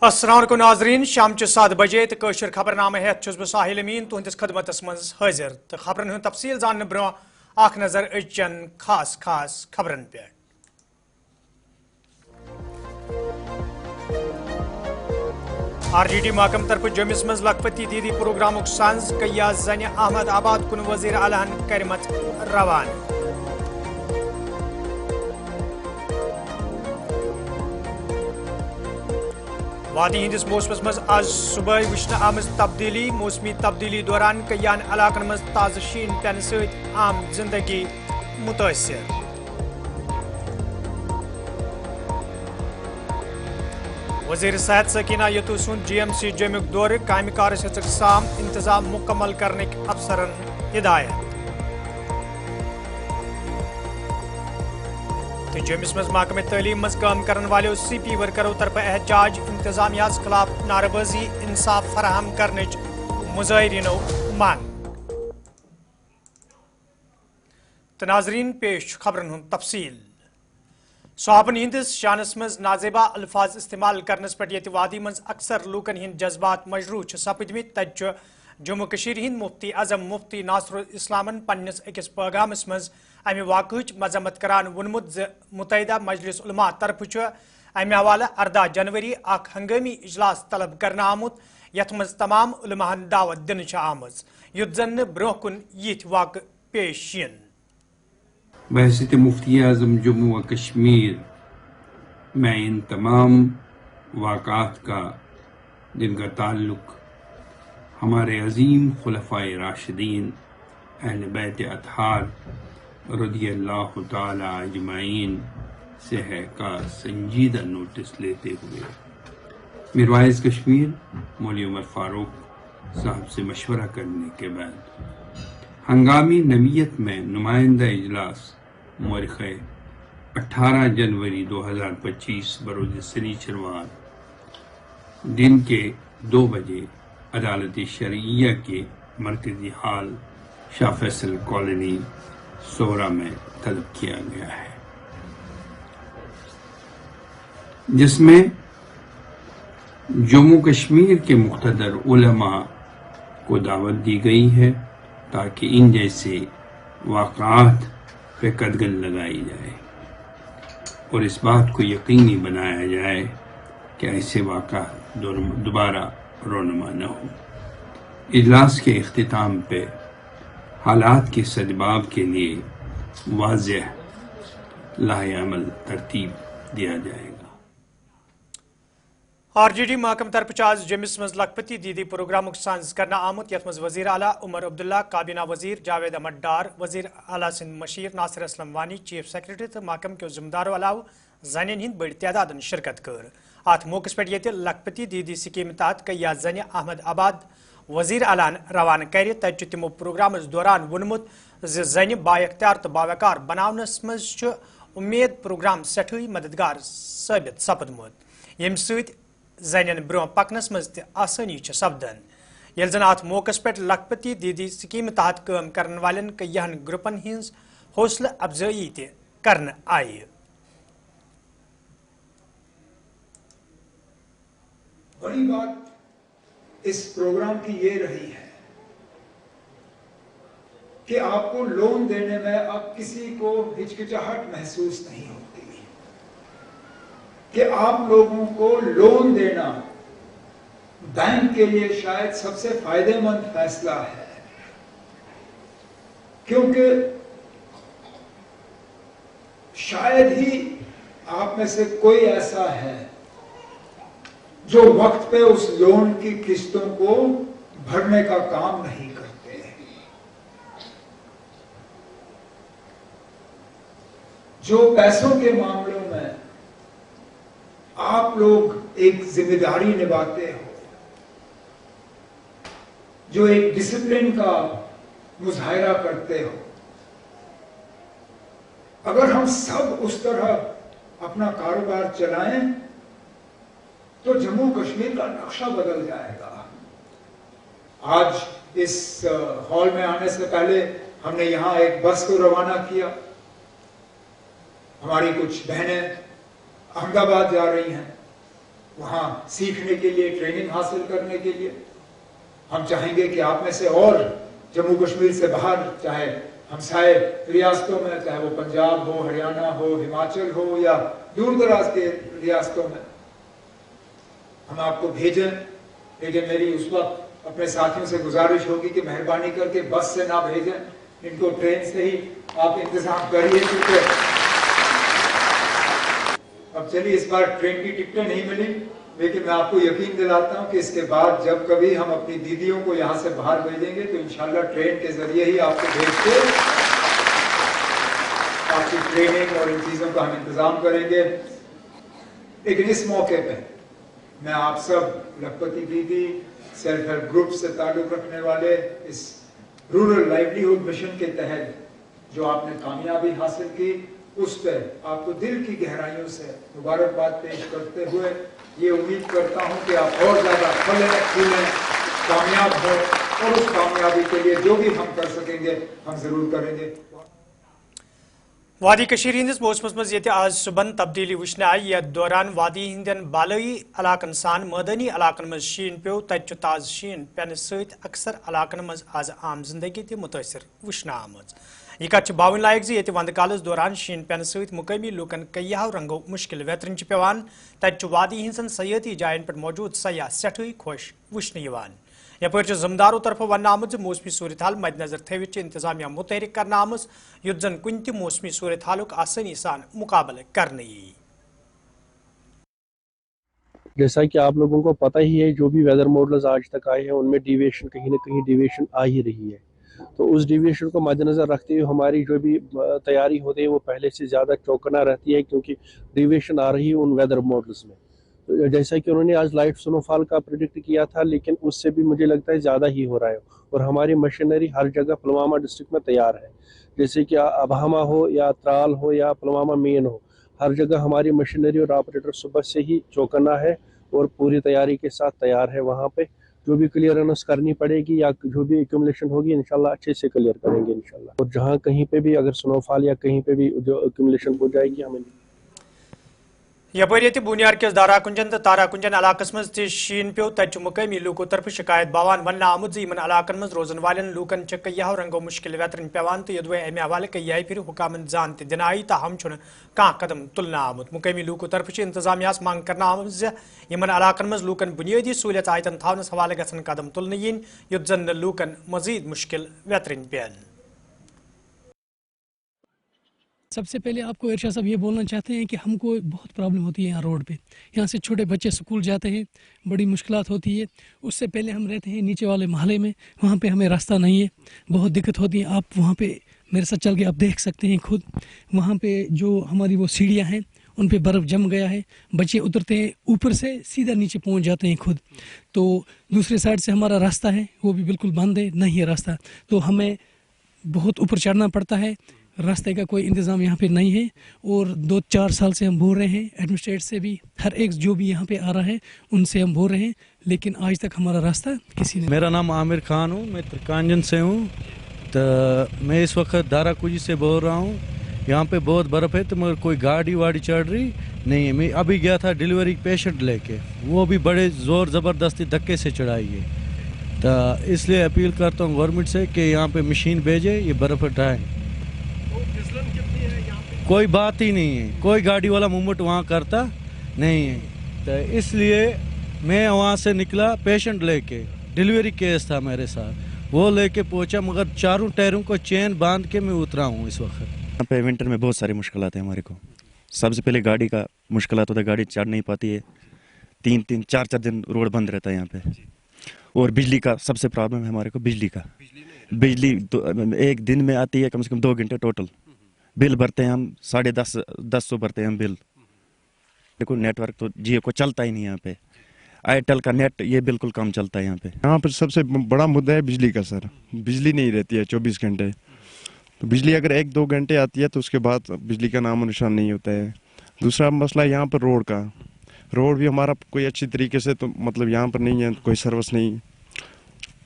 السلام علیکم ناظرین شام 7 بجے تو قشر خبر نامہ ہیت چھس بہ ساحل امین تہندس خدمتس مز حاضر تو خبرن ہند تفصیل زاننے برو اخ نظر أزچین خاص خبرن پہ RGT محکمہ طرف جومس مز لکھپتی دیدی پروگرام سانز کیا زن احمد آباد کن وزیر اعلیٰ کرمت روانہ وادی ہندس موسمس مز آج صبح وچھنہ آمز تبدیلی موسمی تبدیلی دوران کیان علاقن مز تازہ شین پینہ ست عام زندگی متاثر وزیر صحت سکینہ یتو سند GMC جمیک دور کامہ کارس ہیچک سام انتظام مکمل کرنک افسرن ہدایت تو جومس مز محکمہ تعلیم مز کام کرن والو CP ورکرو طرف احتجاج انتظامیہ خلاف نعرہ بازی انصاف فراہم کرنچ مظاہرینو مانگ تو ناظرین پیش خبرن ہند تفصیل صحابن ہندس شانس مز نازیبا الفاظ استعمال کرنس پہ یت وادی مز اکثر لوکن ہند جذبات مجروح سپدمت تت جموں کشیر ہند مفتی اعظم مفتی ناصر الاسلامن پنس اکس پیغامس مز امہ واقعچ مذمت کران وونمت متحدہ مجلس علماء طرف امہ حوالہ 18 جنوری اخ ہنگامی اجلاس طلب کرنا آمت یت مز تمام علماءن دعوت دن آمز یت زن برہ کن یت واقع پیش ین بحیثیت مفتی اعظم جموں و کشمیر میں ان تمام واقعات کا جن کا تعلق ہمارے عظیم خلفائے راشدین اہل بیت اطہار رضی اللہ تعالی اجمعین سے ہے کا سنجیدہ نوٹس لیتے ہوئے میروائز کشمیر مولوی عمر فاروق صاحب سے مشورہ کرنے کے بعد ہنگامی نوعیت میں نمائندہ اجلاس مورخ 18 جنوری 2025 بروز سنیچروار دن کے 2 بجے عدالت شرعیہ کے مرکزی ہال شاہ فیصل کالونی سورا میں طلب کیا گیا ہے، جس میں جموں کشمیر کے مقتدر علماء کو دعوت دی گئی ہے تاکہ ان جیسے واقعات پہ قدغن لگائی جائے اور اس بات کو یقینی بنایا جائے کہ ایسے واقعات دوبارہ رونما نہ ہو۔ اجلاس کے اختتام پہ حالات کے سدباب کے لیے واضح لاہ عمل ترتیب دیا جائے گا۔ RGT محکمہ طرف آج جومس مز لکھپتی دیدی پروگرام سانز کرنا آمت یت مز وزیر اعلیٰ عمر عبداللہ کابینہ وزیر جاوید احمد ڈار وزیر اعلیٰ سند مشیر ناصر اسلم وانی چیف سیکرٹری تو محکمہ کے ذمہ دارو علاوہ زنین ہند بڑ تعداد شرکت کر ات موقع پہ یہ لکھپتی دیدی سکیم تحت کیا زنہ احمد آباد وزیر اعلیٰ روانہ کر تت تمو پروگرام دوران وونمت زنہ با اختیار تو باوقار بناونس مز امید پروگرام سٹھے مددگار ثابت سپدمت یم ست زنین برو پکنس مز تہ آسانی سپدان یل زن ات موقع پہ لکھپتی دیدی سکیم تحت کام کرن والن کیہن گروپن ہز حوصلہ افزائی تہ کرن آئی۔ بڑی بات اس پروگرام کی یہ رہی ہے کہ آپ کو لون دینے میں اب کسی کو ہچکچاہٹ محسوس نہیں ہوتی کہ آپ لوگوں کو لون دینا بینک کے لیے شاید سب سے فائدہ مند فیصلہ ہے، کیونکہ شاید ہی آپ میں سے کوئی ایسا ہے جو وقت پہ اس لون کی قسطوں کو بھرنے کا کام نہیں کرتے ہیں۔ جو پیسوں کے معاملوں میں آپ لوگ ایک ذمہ داری نبھاتے ہو، جو ایک ڈسپلن کا مظاہرہ کرتے ہو، اگر ہم سب اس طرح اپنا کاروبار چلائیں تو جموں کشمیر کا نقشہ بدل جائے گا۔ آج اس ہال میں آنے سے پہلے ہم نے یہاں ایک بس کو روانہ کیا، ہماری کچھ بہنیں احمد آباد جا رہی ہیں، वहाँ सीखने के लिए, ट्रेनिंग हासिल करने के लिए। हम चाहेंगे कि आप में से और जम्मू कश्मीर से बाहर, चाहे हमसाए रियासतों में, चाहे वो पंजाब हो, हरियाणा हो, हिमाचल हो या दूर दराज के रियासतों में, हम आपको भेजें। लेकिन मेरी उस वक्त अपने साथियों से गुजारिश होगी कि मेहरबानी करके बस से ना भेजें, इनको ट्रेन से ही आप इंतजाम करिए, क्योंकि अब चलिए इस बार ट्रेन की टिकटें नहीं मिली, लेकिन मैं आपको यकीन दिलाता हूं कि इसके बाद जब कभी हम अपनी दीदियों को यहां से बाहर भेजेंगे तो इंशाल्लाह ट्रेन के जरिए ही आपको भेज के आपकी ट्रेनिंग और इन चीजों का हम इंतजाम करेंगे। लेकिन इस मौके पे मैं आप सब लखपति दीदी, सेल्फ हेल्प ग्रुप से ताल्लुक रखने वाले, इस रूरल लाइवलीहुड मिशन के तहत जो आपने कामयाबी हासिल की, उस पर आपको दिल की गहराइयों से मुबारकबाद पेश करते हुए ये उम्मीद करता हूं कि आप और ज्यादा फलें फूलें, कामयाब हो, और उस कामयाबी के लिए जो भी हम कर सकेंगे हम जरूर करेंगे। वादी कशीर हिंदिस मौसमस मज ये आज सुबह तब्दीली वुचने आई। यथ दौरान वादी हिंदन बालई इलाकन सान मदनी इलाकन मज शीन पे, तत ताज शीन पेन सत अक्सर इलाकन मज आज आम जिंदगी ते मुतासर वुचने आमज। यह कत बावन लायक जे ये वंद कालस दौरान शीन पेन सत मुकामी लूकन कईयों रंगों मुश्किल वेतरन पेवान। तत वादी हिंदन सयाती जायन पर मौजूद सयाह सठे खुश वुचने यवान। यपर जमदारों तरफ वन आमत मौसमी सूरत हाल मद्देनजर थवित इंतजामिया मुतहरिक करना आमज, युत जन कुन त मौसमी सूरत हालुक आसानी सान मुकाबले करने यी। जैसा कि आप लोगों को पता ही है, जो भी वेदर मॉडल्स आज तक आए हैं उनमें डिविएशन कहीं ना कहीं डिविएशन आ ही रही है। तो उस डिविएशन को मद्देनजर रखते हुए हमारी जो भी तैयारी होती है वो पहले से ज़्यादा चौकना रहती है, क्योंकि डिविएशन आ रही है उन वेदर मॉडल्स में। तो जैसा कि उन्होंने आज लाइट स्नोफॉल का प्रेडिक्ट किया था, लेकिन उससे भी मुझे लगता है ज़्यादा ही हो रहा है। और हमारी मशीनरी हर जगह पुलवामा डिस्ट्रिक्ट में तैयार है, जैसे कि अबहमा हो या त्राल हो या पुलवामा मेन हो, हर जगह हमारी मशीनरी और ऑपरेटर सुबह से ही चौकना है और पूरी तैयारी के साथ तैयार है। वहाँ पे जो भी क्लियरेंस करनी पड़ेगी या जो भी एक्यूमुलेशन होगी इंशाल्लाह अच्छे से क्लियर करेंगे इंशाल्लाह। और जहाँ कहीं पे भी अगर स्नोफॉल या कहीं पे भी जो एक्यूमुलेशन हो जाएगी हमें यपर ये बुनियार किस दारा कुंजन तो तारा कुंजन इलाकस मज शीन पे, तत मुकामी लूको तरफ शिकायत बावान वन आमुद इन इलाकन मज रोजन वालन लूकन कईयों रंगों मुश्किल वेतरन पेवान। तो यदि अमे हवाले कई फिर हुकामन जान दिन आई तो हम कह कदम तुलना आमुद। मुकामी लूको तरफ इंतजामिया मांग करना आमुद इन इलाकन मज लूकन बुनियादी सहूलियत आयतन थावनस हवाले गसन कदम तुलन इन, युत जन लूकन मजीद मुश्किल वेतरन पेन। सबसे पहले आपको इरशाद साहब ये बोलना चाहते हैं कि हमको बहुत प्रॉब्लम होती है यहाँ रोड पे। यहाँ से छोटे बच्चे स्कूल जाते हैं, बड़ी मुश्किलात होती है। उससे पहले हम रहते हैं नीचे वाले महल्ले में, वहाँ पे हमें रास्ता नहीं है, बहुत दिक्कत होती है। आप वहाँ पे मेरे साथ चल के आप देख सकते हैं खुद, वहाँ पे जो हमारी वो सीढ़ियाँ हैं उन पे बर्फ़ जम गया है। बच्चे उतरते हैं ऊपर से सीधा नीचे पहुँच जाते हैं खुद। तो दूसरे साइड से हमारा रास्ता है वो भी बिल्कुल बंद है, नहीं है रास्ता, तो हमें बहुत ऊपर चढ़ना पड़ता है। रास्ते का कोई इंतज़ाम यहाँ पे नहीं है। और 2-4 साल से हम बोल रहे हैं एडमिनिस्ट्रेट से भी, हर एक जो भी यहाँ पे आ रहा है उनसे हम बोल रहे हैं, लेकिन आज तक हमारा रास्ता किसी ने। मेरा नाम आमिर खान हूँ, मैं त्रिकांजन से हूँ। तो मैं इस वक्त दाराकुजी से बोल रहा हूँ। यहाँ पे बहुत बर्फ़ है तो मगर कोई गाड़ी वाड़ी चढ़ रही नहीं है। मैं अभी गया था डिलीवरी पेशेंट लेके, वो भी बड़े ज़ोर ज़बरदस्ती धक्के से चढ़ाई है। तो इसलिए अपील करता हूँ गवर्नमेंट से कि यहाँ पे मशीन भेजे, ये बर्फ़ हटाएँ। कोई बात ही नहीं है, कोई गाड़ी वाला मूवमेंट वहाँ करता नहीं है। तो इसलिए मैं वहाँ से निकला पेशेंट लेके, डिलीवरी केस था मेरे साथ, वो लेके पहुँचा, मगर चारों टायरों को चेन बांध के मैं उतरा हूँ इस वक्त। यहाँ पे विंटर में बहुत सारी मुश्किलात हैं हमारे को। सबसे पहले गाड़ी का मुश्किलात होता है, गाड़ी चढ़ नहीं पाती है, 3-3, 4-4 दिन रोड बंद रहता है यहाँ पे। और बिजली का सबसे प्रॉब्लम है हमारे को, बिजली का। बिजली एक दिन में आती है कम से कम 2 घंटे टोटल। बिल भरते हैं हम 1050 भरते हैं हम बिल। देखो नेटवर्क तो जियो को चलता ही नहीं यहाँ पे, एयरटेल का नेट ये बिल्कुल कम चलता है यहाँ पे। यहाँ पर सबसे बड़ा मुद्दा है बिजली का सर। बिजली नहीं रहती है 24 घंटे। तो बिजली अगर 1-2 घंटे आती है तो उसके बाद बिजली का नामो निशान नहीं होता है। दूसरा मसला यहाँ पर रोड का। रोड भी हमारा कोई अच्छी तरीके से तो मतलब यहाँ पर नहीं है, कोई सर्विस नहीं,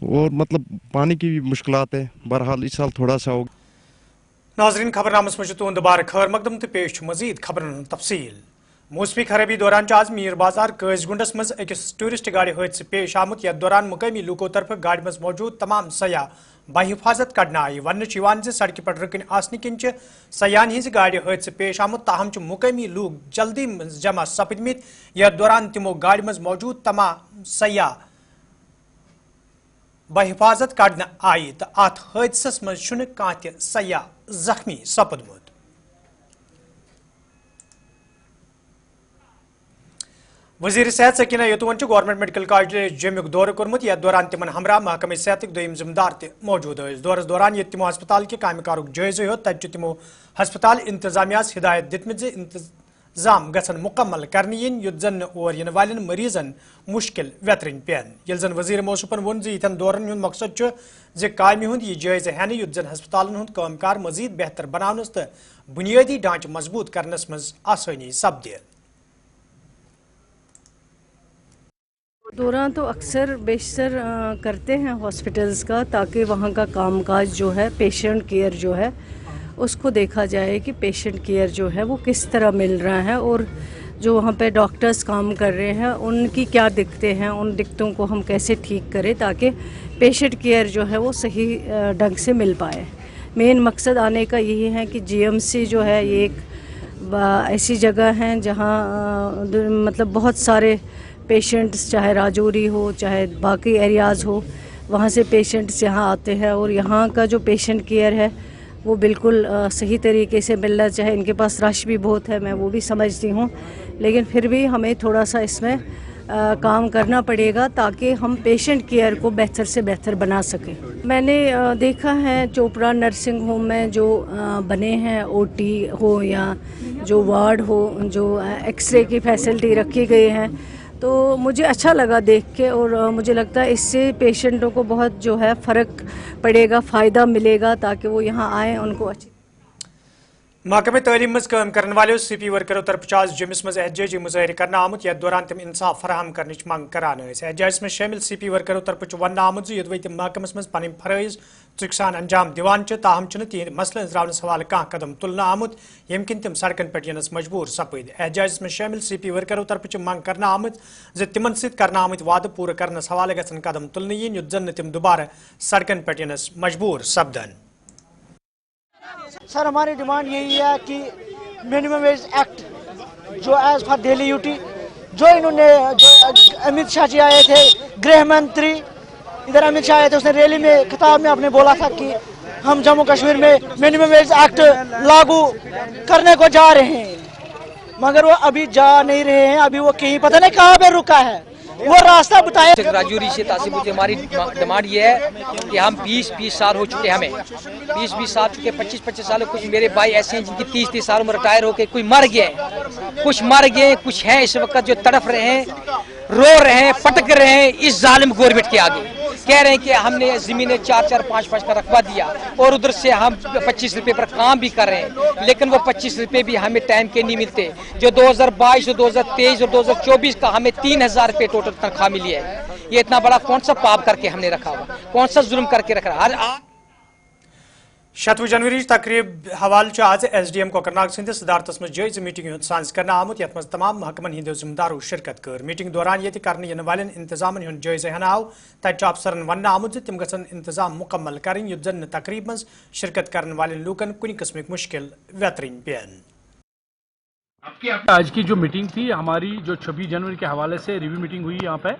और मतलब पानी की भी मुश्किलात है। बहरहाल इस साल थोड़ा सा होगा। नाजरीन खबरनामस मज तुंद बार खैर मकदम तो पेश मजीद खबरन तफसील। मौसमी खराबी दौरान आज मीर बाजार कैसगुंडस मज अकिस टूरिस्ट गाड़ी हादसे पेश आमुत यथ दौरान मुकामी लूकों तरफ गाड़ी मज मौजूद तमाम सयाह बाहिफाजत कड़ना आई वन सड़क पर रुकन आसने किन सयाहन हज गाड़ी हादसे पेश आमुत ताहम मुकामी लूक जल्दी जमा सपदमित यथ दौरान तिमो गाड़ी मज मौजूद तमाम सयाह बाहिफाजत कड़ना आई तो अत हादसस मज कांत सयाह जख्मी सपदमुत। वजीर सेहत सकीना यतुवन गवर्नमेंट मेडिकल कॉलेज जमुक दौर कोर्मुत यथ दौरान तिमन हमरा महकमे सेहत दोयम जिम्मेदार मौजूद दौरस दौरान ये तिमो हस्पताल के काम कारुक जायजा हेत तत तिमो हस्पताल इंतजामियास हिदायत दितमित इंतजाम गसन मुकम्मल करने yin युत जन और इन वालन मरीजन मुश्किल व्यतरन पेन यल जन वजीर मौसूफन वोन यन दौरन हुंद मकसद जे कामि हुंद यह जायजा हेन युत जन हस्पतालन हुंद कामकार मजीद बेहतर बनावनस तो बुनियादी ढांचे मजबूत करनस मज आसानी सपदे। दौरान तो अक्सर बेशतर करते हैं हॉस्पिटल्स का, ताकि वहाँ का कामकाज जो है, पेशेंट केयर जो है उसको देखा जाए कि पेशेंट केयर जो है वो किस तरह मिल रहा है और जो वहाँ पे डॉक्टर्स काम कर रहे हैं उनकी क्या दिक्कतें हैं, उन दिक्कतों को हम कैसे ठीक करें ताकि पेशेंट केयर जो है वो सही ढंग से मिल पाए। मेन मकसद आने का यही है कि जीएमसी जो है ये एक ऐसी जगह है जहाँ मतलब बहुत सारे पेशेंट्स, चाहे राजौरी हो चाहे बाकी एरियाज़ हो, वहाँ से पेशेंट्स यहाँ आते हैं और यहाँ का जो पेशेंट केयर है वो बिल्कुल सही तरीके से मिलना चाहिए। इनके पास रश भी बहुत है, मैं वो भी समझती हूँ, लेकिन फिर भी हमें थोड़ा सा इसमें काम करना पड़ेगा ताकि हम पेशेंट केयर को बेहतर से बेहतर बना सकें। मैंने देखा है चोपड़ा नर्सिंग होम में जो बने हैं, ओटी हो या जो वार्ड हो, जो एक्सरे की फैसिलिटी रखी गई है, तो मुझे अच्छा लगा देख के और मुझे लगता है इससे पेशेंटों को बहुत जो है फ़र्क पड़ेगा, फ़ायदा मिलेगा ताकि वो यहाँ आएँ, उनको अच्छी। महकमे तालीम मज काम करने वाले सीपी वर्करों तरफ आज जमिस मज एहतजाजी मुजाहरे करना आमुत यथ दौरान तम इंसाफ फराहम करने मंग करान एहतजाज में शामिल सीपी वर्करों तरफ वन आमुत यदि तम महकमस मज पन फरज चुकसान अंजाम दिवान ताहम तिहद मसलन रावनस हवाले कह कदम तुलना आमुत यम किन तम सड़कन पे यनस मजबूर सपद। एहतजाज में शामिल सीपी वर्करों तरफ मंग करना आमुत तिमन सत करना आमुत वाद पूरा करनस हवाले गसन कदम तुलना yin युत जन तिम दोबारा सड़कन पे यनस मजबूर सपदन। सर हमारी डिमांड यही है कि मिनिमम वेज एक्ट जो एज फॉर डेली ड्यूटी जो इन्होंने जो अमित शाह जी आए थे, गृह मंत्री इधर अमित शाह आए थे, उसने रैली में खिताब में आपने बोला था कि हम जम्मू कश्मीर में मिनिमम वेज एक्ट लागू करने को जा रहे हैं, मगर वो अभी जा नहीं रहे हैं। अभी वो कहीं पता नहीं कहाँ पे रुका है, वो रास्ता बताए। राजौरी से तासीबुद्दीन हमारी डिमांड ये है कि हम 20 साल हो चुके, हमें 20 साल चुके, 25 साल। कुछ मेरे भाई ऐसे हैं जिनकी 30 साल में रिटायर होके कोई मर गए, कुछ हैं इस वक्त जो तड़फ रहे हैं, रो रहे हैं, पटक रहे हैं इस जालिम गवर्नमेंट के आगे। कह रहे हैं कि हमने जमीनें 4-4, 5-5 का रकबा दिया और उधर से हम 25 रुपए पर काम भी कर रहे हैं, लेकिन वो 25 रुपए भी हमें टाइम के नहीं मिलते। जो 2022 और 2023 और 2024 का हमें 3000 रुपए टोटल तनख्वाह मिली है। ये इतना बड़ा कौन सा पाप करके हमने रखा हुआ, कौन सा जुल्म करके रखा है। 7 जनवरी तकरीब हवाल आज SDM कोकरनाग सिंध सदारतस में जायज मीटिंग हूं सांस करना आमुत यथ मज तमाम महकमन हिंदो जिम्मेदारों शिरकत कर। मीटिंग दौरान ये करने इन वाले इंतजाम हूं जायज हन आव तत अफसरन वन आमुत तम गसन इंतजाम मुकम्मल करें युत जन तकरीब मज शिरकत करने वाले लूकन कुछ किस्म मुश्किल व्यतरन पेन। आज की जो मीटिंग थी हमारी, जो 26 जनवरी के हवाले से रिव्यू मीटिंग हुई यहाँ पे,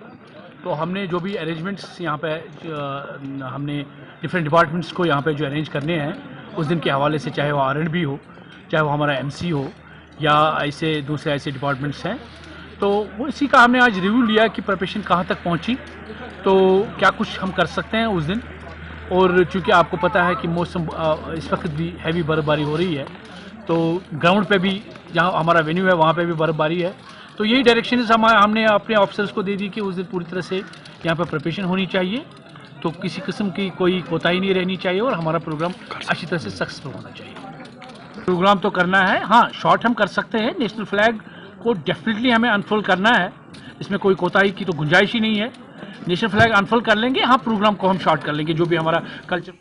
तो हमने जो भी अरेंजमेंट्स यहाँ पे हमने डिफरेंट डिपार्टमेंट्स को यहाँ पे जो अरेंज करने हैं उस दिन के हवाले से, चाहे वो R&B हो, चाहे वो हमारा MC हो या ऐसे दूसरे ऐसे डिपार्टमेंट्स हैं, तो वो इसी का हमने आज रिव्यू लिया कि प्रिपरेशन कहाँ तक पहुँची, तो क्या कुछ हम कर सकते हैं उस दिन। और चूँकि आपको पता है कि मौसम इस वक्त भी हैवी बर्फ़बारी हो रही है, तो ग्राउंड पे भी जहाँ हमारा वेन्यू है वहाँ पे भी बर्फ़बारी है, तो यही डायरेक्शन हमने अपने ऑफिसर्स को दे दी कि उस दिन पूरी तरह से यहाँ पर प्रिपरेशन होनी चाहिए, तो किसी किस्म की कोई कोताही नहीं रहनी चाहिए और हमारा प्रोग्राम अच्छी तरह से सक्सेसफुल होना चाहिए। प्रोग्राम तो करना है, हाँ शॉर्ट हम कर सकते हैं, नेशनल फ्लैग को डेफिनेटली हमें अनफोल्ड करना है, इसमें कोई कोताही की तो गुंजाइश ही नहीं है। नेशनल फ्लैग अनफोल्ड कर लेंगे, हाँ प्रोग्राम को हम शॉर्ट कर लेंगे, जो भी हमारा कल्चर।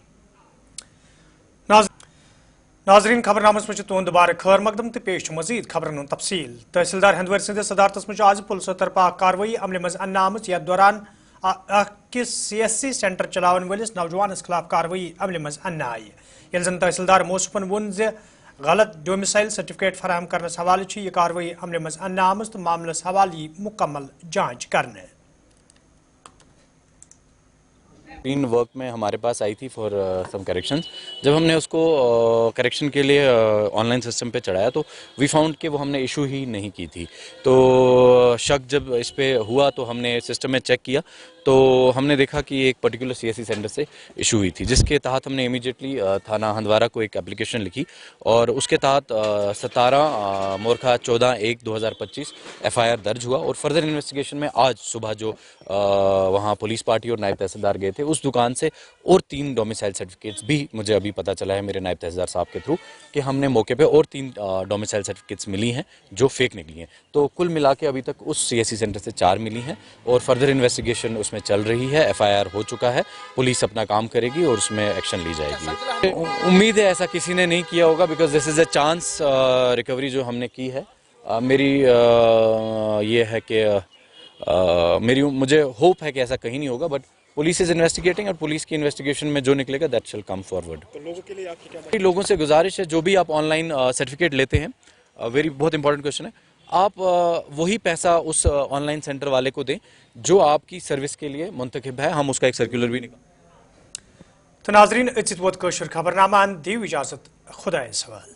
नाजरीन खबरनामस में तुंद बार खैर मकदम तो पेश मजीद खबरन तफसील तहसीलदार हंदवर सिंध सदारतस में आज पुलिस तरफा कार्रवाई अमल मज अन्ना आमत यथ दौरान CSC सेंटर चलावन वलिस नौजवानस खिलाफ कार्रवाई अमल मज अन्ना आई ये जन तहसीलदार मौसूफन वोन जे गलत डोमिसाइल सर्टिफिकेट फराहम करने हवाले यह कार्रवाई अमल मज अन्ना आमत तो मामलस हवाले मुकम्मल जांच करने इन वर्क में हमारे पास आई थी फॉर सम करेक्शंस। जब हमने उसको करेक्शन के लिए ऑनलाइन सिस्टम पे चढ़ाया तो वी फाउंड कि वो हमने इशू ही नहीं की थी। तो शक जब इस पे हुआ तो हमने सिस्टम में चेक किया तो हमने देखा कि एक पर्टिकुलर CSC सेंटर से इशू हुई थी, जिसके तहत हमने इमीडिएटली थाना हंदवारा को एक एप्लीकेशन लिखी और उसके तहत 17 मोरखा 14/1/2025 FIR दर्ज हुआ। और फर्दर इन्वेस्टिगेशन में आज सुबह जो वहाँ पुलिस पार्टी और नायब तहसीलदार गए थे उस दुकान से और 3 डोमिसाइल सर्टिफिकेट्स भी मुझे अभी पता चला है मेरे नायब तहसीलदार साहब के थ्रू कि हमने मौके पे और 3 डोमिसाइल सर्टिफिकेट्स मिली हैं जो फेक निकली हैं। तो कुल मिला के अभी तक उस CSC सेंटर से 4 मिली हैं और फर्दर इन्वेस्टिगेशन उसमें चल रही है। FIR हो चुका है, पुलिस अपना काम करेगी और उसमें एक्शन ली जाएगी। उम्मीद है ऐसा किसी ने नहीं किया होगा because this is a chance recovery जो हमने की है। मेरी ये है कि मुझे होप है कि ऐसा कहीं नहीं होगा, बट पुलिस इज इन्वेस्टिगेटिंग और पुलिस की इन्वेस्टिगेशन में जो निकलेगा दैट शैल कम फॉरवर्ड। तो लोगों के लिए आपकी क्या लोगों से गुजारिश है, जो भी आप ऑनलाइन सर्टिफिकेट लेते हैं, बहुत इंपॉर्टेंट क्वेश्चन है, आप वही पैसा उस ऑनलाइन सेंटर वाले को दें जो आपकी सर्विस के लिए मुंतखब है। हम उसका एक सर्कुलर भी निकाल। तो नाजरीन वोत खबरनामा दीव इजाजत खुदा सवाल।